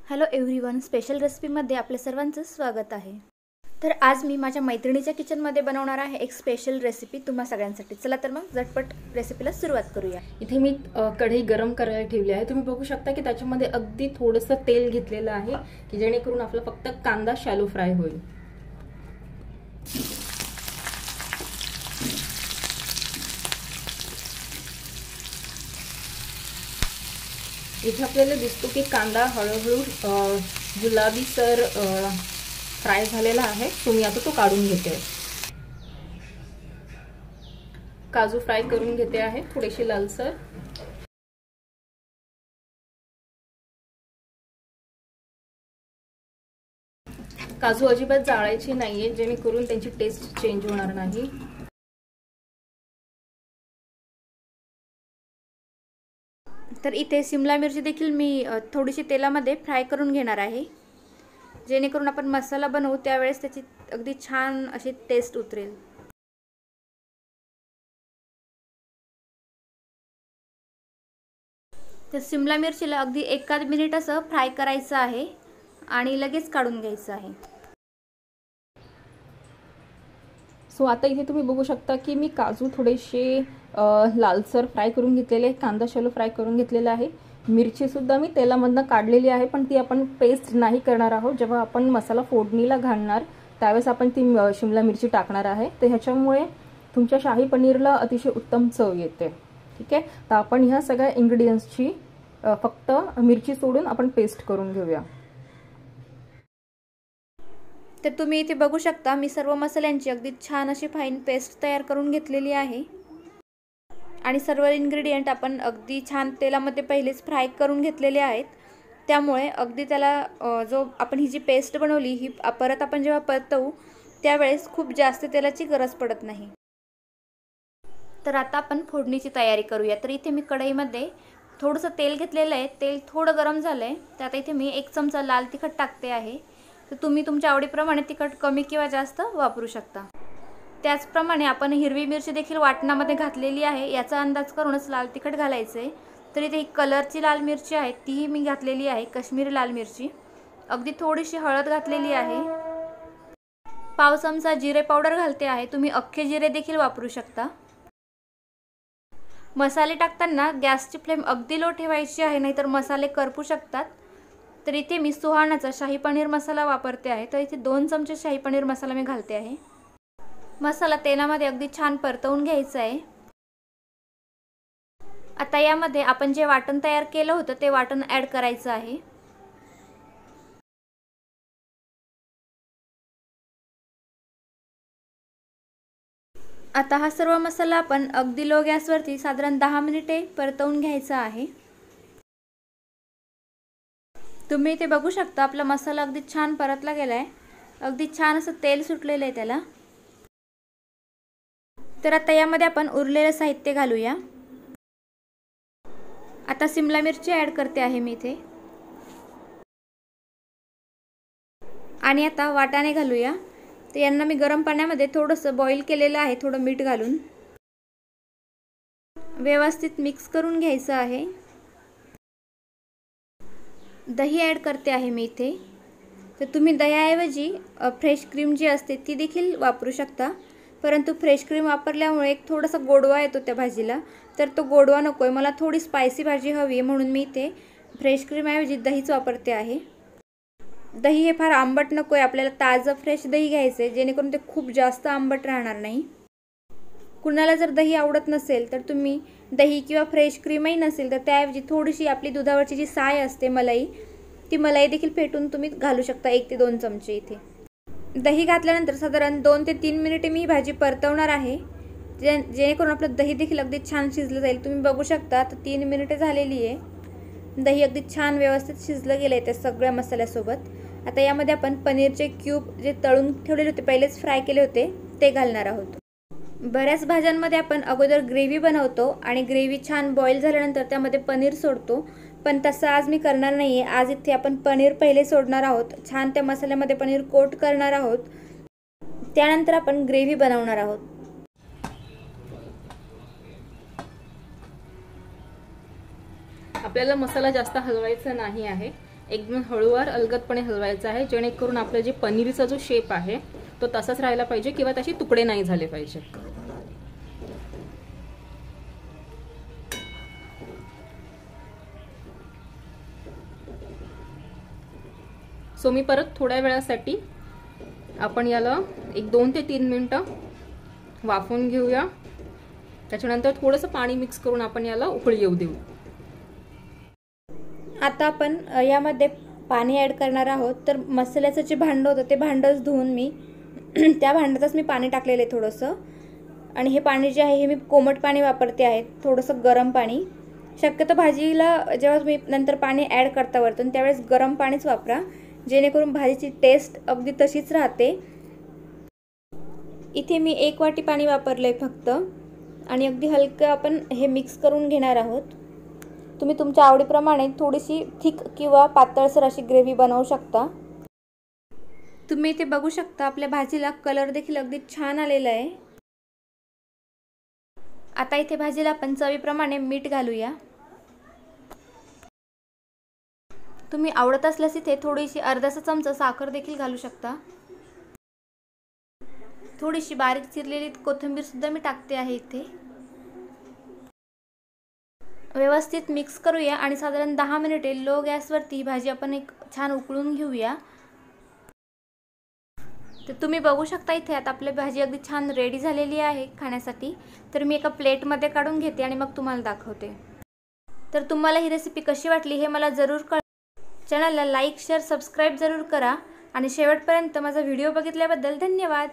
Hello everyone, special रेसिपीमध्ये आपल्या सर्वांचं स्वागत आहे। तर आज मी माझ्या मैत्रिणीच्या किचनमध्ये बनवणार आहे एक स्पेशल रेसिपी तुम्हा सगळ्यांसाठी। चला तर मग झटपट रेसिपीला सुरुवात करूया। इथे मी कढई गरम करायला ठेवली आहे। तुम्ही बघू शकता की त्याच्यामध्ये अगदी थोडंसं तेल घेतलेलं आहे की जेणेकरून आपला फक्त कांदा शॅलो फ्राय होईल। इथे आपल्याला दिसतो की कांदा हळूहळू गुलाबीसर फ्राय झालेला आहे। तुम्ही आता तो काढून घेते। काजू फ्राय करून घेते आहे थोडेसे लालसर। काजू अजिबात जाळायची नाहीये जेणेकरून त्यांची टेस्ट चेंज होणार नाही। तर इथे शिमला मिरची देखील मी थोडीशी तेलामध्ये फ्राय करून घेणार आहे, जेणेकरून आपण मसाला बनवू त्यावेळेस त्याची अगदी छान अशी टेस्ट उतरेल। तर शिमला मिरचीला अगदी 1 मिनिट असं फ्राय करायचं आहे आणि लगेच काढून घ्यायचं आहे। सो आता इथे तुम्ही बघू शकता की मी काजू थोडेसे लालसर फ्राय करून घेतलेले आहे, कांदा शॅलो फ्राय करून घेतलेला आहे। मिरची सुद्धा मी तेलामधनं काढलेली आहे, पण ती आपण पेस्ट नाही करणार आहोत। जेव्हा आपण मसाला फोडणीला घालणार त्यावेळेस आपण ती शिमला मिरची टाकणार आहे, तर ह्याच्यामुळे तुमच्या शाही पनीरला अतिशय उत्तम चव येते। ठीक आहे, तर आपण ह्या सगळ्या इन्ग्रेडियंट्सची फक्त मिरची सोडून आपण पेस्ट करून घेऊया। तर तुम्ही इथे बघू शकता मी सर्व मसाल्यांची अगदी छान अशी फाईन पेस्ट तयार करून घेतलेली आहे आणि सर्व इन्ग्रेडियंट आपण अगदी छान तेलामध्ये पहिलेच फ्राय करून घेतलेले आहेत। त्यामुळे अगदी त्याला जो आपण ही जी पेस्ट बनवली ही परत आपण जेव्हा परतवू त्यावेळेस खूप जास्त तेलाची गरज पडत नाही। तर आता आपण फोडणीची तयारी करूया। तर इथे मी कढईमध्ये थोडंसं तेल घेतलेलं आहे। तेल थोडं गरम झालंय, त्यात इथे मी 1 चमचा लाल तिखट टाकते आहे। तर तुम्ही तुमच्या आवडीप्रमाणे तिखट कमी किंवा जास्त वापरू शकता। त्याचप्रमाणे आपण हिरवी मिरची देखील वाटणामध्ये घातलेली आहे, याचा अंदाज करूनच लाल तिखट घालायचे। तर इथे कलरची लाल मिरची आहे तीही मी घातलेली आहे, काश्मीरी लाल मिरची। अगदी थोडीशी हळद घातलेली आहे, पाव चमचा जिरे पावडर घालते आहे, तुम्ही अख्खे जिरे देखील वापरू शकता। मसाले टाकताना गॅसची फ्लेम अगदी लो ठेवायची आहे, नाहीतर मसाले करपू शकतात। तर इथे मी सुहानाचा शाही पनीर मसाला वापरते आहे, तर इथे 2 चमचे शाही पनीर मसाला मी घालते आहे। मसाला तेलामध्ये अगदी छान परतवून घ्यायचा आहे। आता यामध्ये आपण जे वाटण तयार केलं होतं ते वाटण ॲड करायचं आहे। आता हा सर्व मसाला आपण अगदी लो गॅसवरती साधारण 10 मिनिटे परतवून घ्यायचा आहे। तुम्ही इथे बघू शकता आपला मसाला अगदी छान परतला गेलाय, अगदी छान असं तेल सुटलेलं आहे त्याला। तर आता यामध्ये आपण उरलेलं साहित्य घालूया। आता शिमला मिरची ॲड करते आहे मी इथे आणि आता वाटाणे घालूया। तर यांना मी गरम पाण्यामध्ये थोडंसं बॉईल केलेलं आहे, थोडं मीठ घालून व्यवस्थित मिक्स करून घ्यायचं आहे। दही ॲड करते आहे मी इथे। तर तुम्ही दह्याऐवजी फ्रेश क्रीम जी असते ती देखील वापरू शकता, परंतु फ्रेश क्रीम वापरल्यामुळे एक थोडासा गोडवा येतो त्या भाजीला, तर तो गोडवा नको आहे, मला थोडी स्पायसी भाजी हवी आहे, म्हणून मी इथे फ्रेश क्रीमऐवजी दहीच वापरते आहे। दही हे फार आंबट नको आहे, आपल्याला ताजं फ्रेश दही घ्यायचं आहे, जेणेकरून ते खूप जास्त आंबट राहणार नाही। कुणाला जर दही आवडत नसेल तर तुम्ही दही किंवा फ्रेश क्रीमही नसेल तर त्याऐवजी थोडीशी आपली दुधावरची जी साय असते मलाई, ती मलाई देखील फेटून तुम्ही घालू शकता 1 ते 2 चमचे इथे। दही घातल्यानंतर साधारण 2 ते 3 मिनिटे मी भाजी परतवणार आहे, जेणेकरून आपलं दही देखील अगदी छान शिजलं जाईल। तुम्ही बघू शकता तर 3 मिनिटे झालेली आहे, दही अगदी छान व्यवस्थित शिजलं गेलं आहे त्या सगळ्या मसाल्यासोबत। आता यामध्ये आपण पनीरचे क्यूब जे तळून ठेवलेले होते, पहिलेच फ्राय केले होते, ते घालणार आहोत। बऱ्याच भाज्यांमध्ये आपण अगोदर ग्रेव्ही बनवतो आणि ग्रेव्ही छान बॉईल झाल्यानंतर त्यामध्ये पनीर सोडतो, पण तसं आज मी करणार नाही आहे। आज इथे आपण पनीर पहिले सोडणार आहोत, छान त्या मसाल्यामध्ये पनीर कोट करणार आहोत, त्यानंतर आपण ग्रेव्ही बनवणार आहोत। आपल्याला मसाला जास्त हलवायचा नाही आहे, एकदम हळूवार अलगदपणे हलवायचं आहे, जेणेकरून आपलं जे पनीरचा जो शेप आहे तो तसाच राहायला पाहिजे किंवा त्याचे तुकडे नाही झाले पाहिजे. सो मी परत थोड्या वेळासाठी आपण याला एक 2 ते 3 मिनिटं वाफवून घेऊया. त्याच्यानंतर थोडंसं पाणी मिक्स करून आपण याला उकळी येऊ देऊ. आता आपण यामध्ये पाणी ॲड करणार आहोत. तर मसाल्याचं जे भांडं होतं ते भांडंच धुवून मी त्या भांड्यातच मी पाणी टाकलेलं आहे थोडंसं. आणि हे पाणी जे आहे हे मी कोमट पाणी वापरते आहे, थोडंसं गरम पाणी. शक्यतो भाजीला जेव्हा तुम्ही नंतर पाणी ॲड करता वरतून त्यावेळेस गरम पाणीच वापरा, जेणेकरून भाजीची टेस्ट अगदी तशीच राहते. इथे मी 1 वाटी पाणी वापरलं आहे फक्त आणि अगदी हलकं आपण हे मिक्स करून घेणार आहोत. तुम्ही तुमच्या आवडीप्रमाणे थोडीशी थिक किंवा पातळसर अशी ग्रेव्ही बनवू शकता. तुम्ही इथे बघू शकता आपल्या भाजीला कलर देखील अगदी छान आलेला आहे. आता इथे भाजीला आपण चवीप्रमाणे मीठ घालूया. तुम्ही आवडत असल्यास इथे थोडीशी अर्धासा चमचा साखर देखील घालू शकता. थोडीशी बारीक चिरलेली कोथिंबीर सुद्धा मी टाकते आहे इथे. व्यवस्थित मिक्स करूया आणि साधारण 10 मिनिटे लो गॅसवरती ही भाजी आपण एक छान उकळून घेऊया. तर तुम्ही बघू शकता इथे आता आपली भाजी अगदी छान रेडी झालेली आहे खाण्यासाठी. तर मी एका प्लेटमध्ये काढून घेते आणि मग तुम्हाला दाखवते. तर तुम्हाला ही रेसिपी कशी वाटली हे मला जरूर कळवा. चॅनलला लाईक, शेअर, सबस्क्राईब जरूर करा आणि शेवटपर्यंत माझा व्हिडिओ बघितल्याबद्दल धन्यवाद.